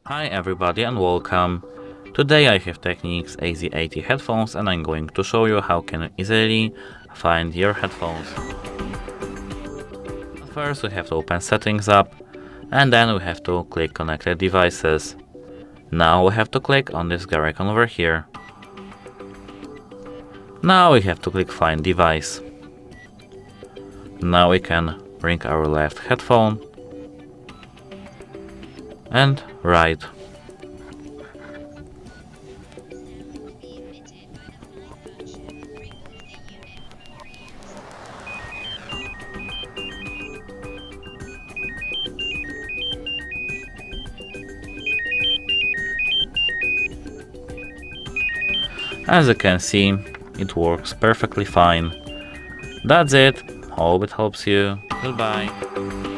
Hi everybody and welcome. Today I have Technics AZ80 headphones and I'm going to show you how can you easily find your headphones. First we have to open Settings app and then we have to click Connected Devices. Now we have to click on this gear icon over here. Now we have to click Find Device. Now we can bring our left headphone and right. As you can see, it works perfectly fine. That's it. Hope it helps you. Goodbye.